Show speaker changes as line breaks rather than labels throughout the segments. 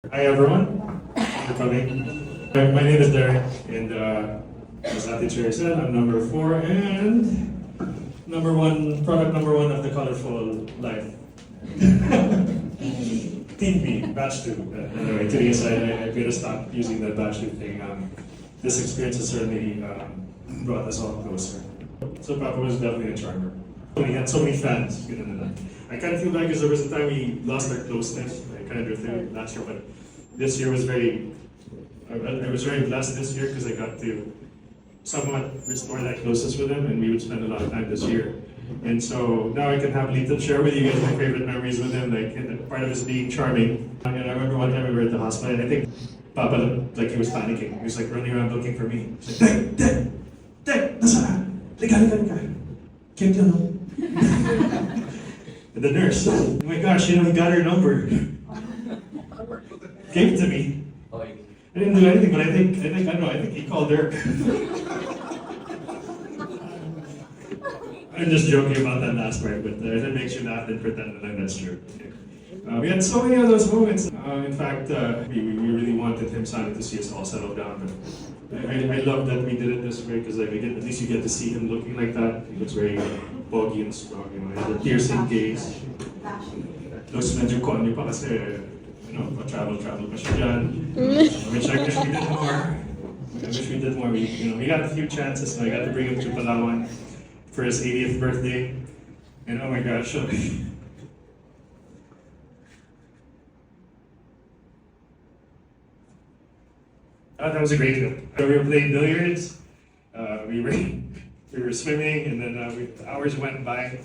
Hi everyone, thanks for coming. My name is Gerry, and as Ate Gerry said, I'm number 4 and product number one of the colorful life. Team B, batch 2. Anyway, kidding aside, I better stop using that batch 2 thing. This experience has certainly brought us all closer. So Papa was definitely a charmer. He had so many fans. I kind of feel like because there was a time we lost our closeness. I kind of drifted last year, but this year was I was very blessed this year because I got to somewhat restore that closeness with him, and we would spend a lot of time this year. And so now I can happily share with you guys my favorite memories with him, like part of his being charming. And I remember one time we were at the hospital, and I think Papa looked like he was panicking. He was like running around looking for me. He's like, Dad, nasa ka? Liga. Can't you know? And the nurse, oh my gosh, he got her number. Gave it to me. I didn't do anything, but I think he called her. I'm just joking about that last part, but if it makes you laugh, then pretend that that's true. We had so many of those moments. In fact, we really wanted him to see us all settle down. But I love that we did it this way because at least you get to see him looking like that. He looks very boggy and strong. He has a piercing gaze. Those medyo konyo pa kasi, travel pa siya dyan. I wish we did more. We got a few chances. I got to bring him to Palawan for his 80th birthday. And oh my gosh, that was a great trip. We were playing billiards, we were swimming, and then hours went by.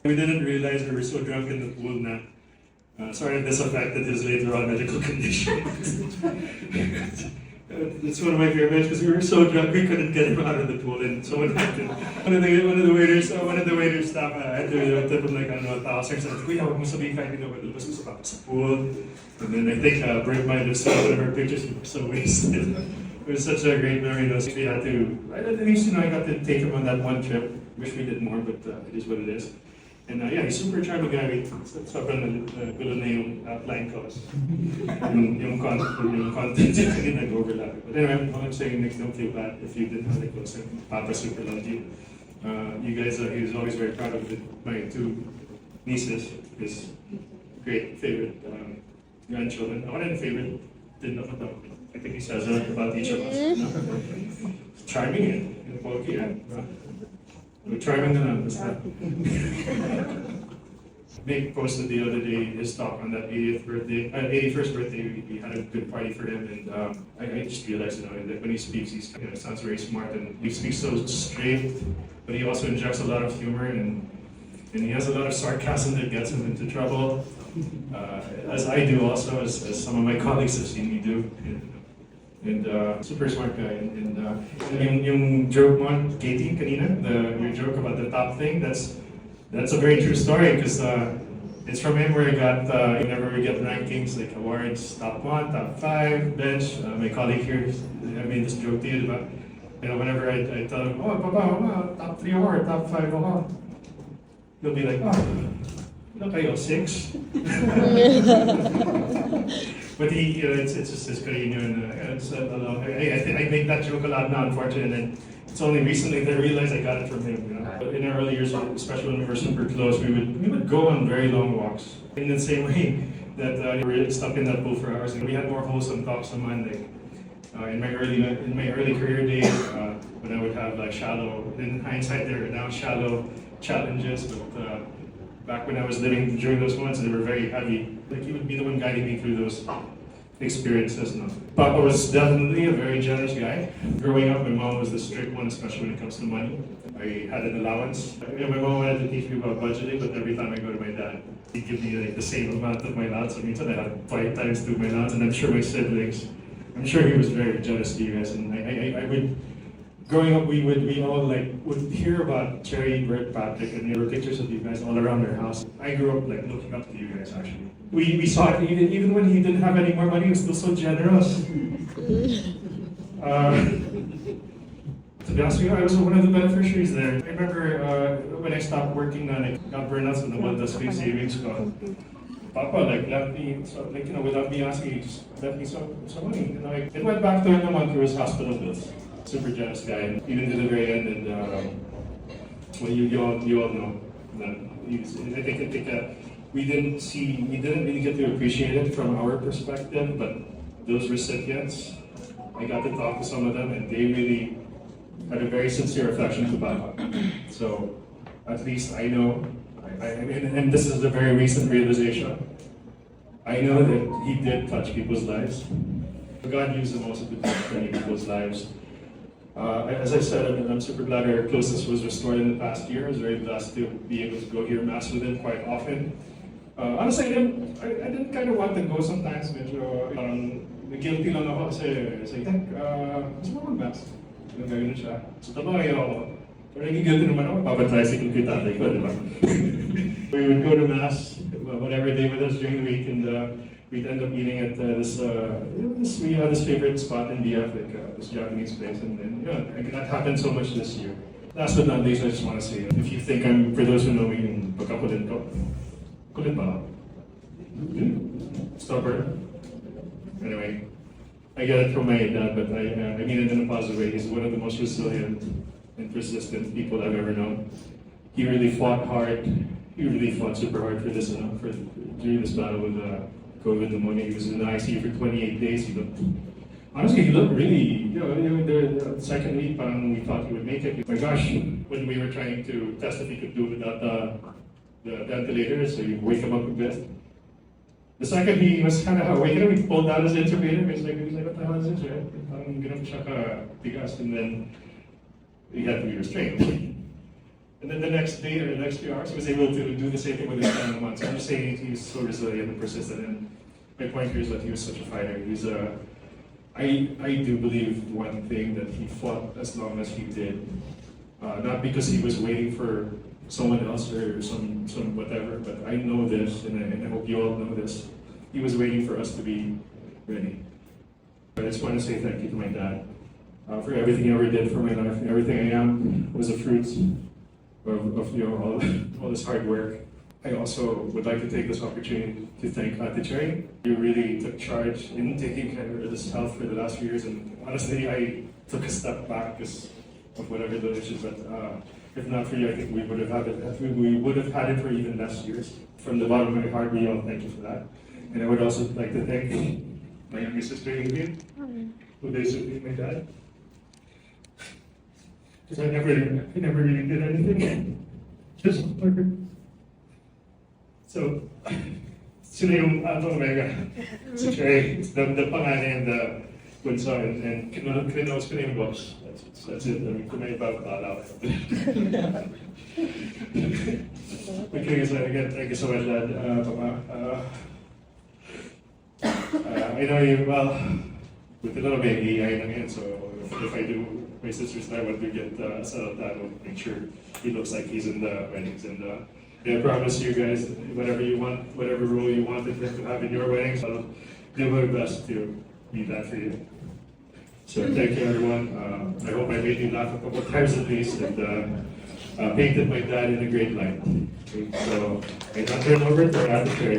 We didn't realize we were so drunk in the pool na sort of this affected his later on medical condition. It's one of my favorites because we were so drunk we couldn't get him out of the pool, and so one of the waiters stopped. I had to tip him like I don't know 1,000 or something. Kuya, huwag mo sabihin kahit pinapalabas ko sa pool. And then I think Brit might have seen one of her pictures. We were so wasted. It was such a great memory. We had to. At least I got to take him on that one trip. Wish we did more, but it is what it is. And yeah, he's super charming guy. Sobrang gulo na yung line calls. yung content yung nag-overlap. But anyway, all I'm saying next, don't feel bad if you didn't have the close. Papa super loved you. You guys, he was always very proud of my 2 nieces, his great favorite grandchildren. Ako rin favorite din ako daw. I think he says that about each of us. Charming and bulky. Charming na lang. Nick posted the other day his talk on that 81st birthday. We had a good party for him, and I just realized, that when he speaks, he sounds very smart, and he speaks so straight, but he also injects a lot of humor, and he has a lot of sarcasm that gets him into trouble, as I do also, as some of my colleagues have seen me do. And super smart guy. And yung joke mo, Katie, kanina, your joke about the top thing, that's a very true story because it's from him where I got, whenever we get rankings, like awards, top 1, top 5, bench. My colleague here, I made this joke to you about, whenever I tell him, oh, Papa, top 3 award, top 5 award. He'll be like, kayo, 6? But it's just his cariño, and I make that joke a lot now, unfortunately, and it's only recently that I realized I got it from him. But in our early years, especially when we were super close, we would go on very long walks. In the same way that we were stuck in that pool for hours, and we had more wholesome talks on Monday. In my early career days, when I would have shallow, in hindsight, they were now shallow challenges, but back when I was living during those months, they were very heavy. He would be the one guiding me through those experiences. No? Papa was definitely a very generous guy. Growing up, my mom was the strict one, especially when it comes to money. I had an allowance. My mom wanted to teach me about budgeting, but every time I go to my dad, he'd give me the same amount of my allowance. So I had 5 times to my allowance, and I'm sure my siblings. I'm sure he was very generous to you guys, and I would. Growing up, we all would hear about Gerry, Bert, Patrick, and there were pictures of you guys all around our house. I grew up looking up to you guys actually. We saw it even when he didn't have any more money, he was still so generous. To be honest with you, I was one of the beneficiaries there. I remember when I stopped working, I got burned out, so the one that's big savings ko. Papa, like, left me, so, like, without me asking, he just left me some money. It went back to him a month through his hospital bills. Super generous guy, and even to the very end, and well, you all know that I think that we didn't really get to appreciate it from our perspective, but those recipients, I got to talk to some of them, and they really had a very sincere affection to Papa. So at least I know, and this is a very recent realization, I know that he did touch people's lives. God used him also to touch many people's lives. As I said, I'm super glad our closeness was restored in the past year. I was very blessed to be able to go hear Mass with him quite often. Honestly, I didn't kind of want to go sometimes. Medyo guilty lang ako kasi I think, gusto mo mag-Mass? Gagawin siya. So tabay ako. Pero naging-guilty naman ako, papatricycle ko yung tatay ko, di ba? We would go to Mass whatever day with us during the week, and we'd end up eating at we had this favorite spot in DF, like this Japanese place, and then that happened so much this year. Last but not least, I just want to say, if you think for those who know me, yung pagkakulit ko, kulit ba ako? Stubborn? Anyway, I get it from my dad, but I mean it in a positive way. He's one of the most resilient and persistent people I've ever known. He really fought hard. He really fought super hard for this, during this battle with COVID pneumonia. He was in the ICU for 28 days. Honestly, he looked really, the second week, we thought he would make it. My gosh, when we were trying to test if he could do it without the ventilator, so you wake him up a bit. The second he was kind of waking up, he pulled out his intubator. He was like, what the hell is this, right? I'm gonna check bigas, and then he had to be restrained. And then the next day or the next few hours, he was able to do the same thing with his son month. So I'm just saying he's so resilient and persistent. And my point here is that he was such a fighter. I do believe one thing, that he fought as long as he did, not because he was waiting for someone else or some whatever, but I know this, and I hope you all know this. He was waiting for us to be ready. I just want to say thank you to my dad for everything he ever did for my life. Everything I am was a fruit of all this hard work. I also would like to take this opportunity to thank Ate Gerry. You really took charge in taking care of this health for the last few years, and honestly, I took a step back because of whatever the issues. But if not for you, I think we would have had it for even less years. From the bottom of my heart, we all thank you for that. And I would also like to thank my younger sister, Eulogy, who basically my dad. Because I never really did anything. Just like so, sila yung Omega, si Gerry, the pangalan and the bunso, and kinonos ko na yung box. That's it. I mean, kung may ipapakala ko. Okay, so again, thank you so much, Dad, Papa. I know you, well, with a little baby, I lang yan, so if I do, my sister's and I want to get settled down, we'll make sure he looks like he's in the weddings, and I promise you guys, whatever you want, whatever role you wanted him to have in your weddings, I'll do my best to be that for you. So thank you, everyone. I hope I made you laugh a couple times at least, and painted my dad in a great light. Okay, so I turn over to Ate Gerry.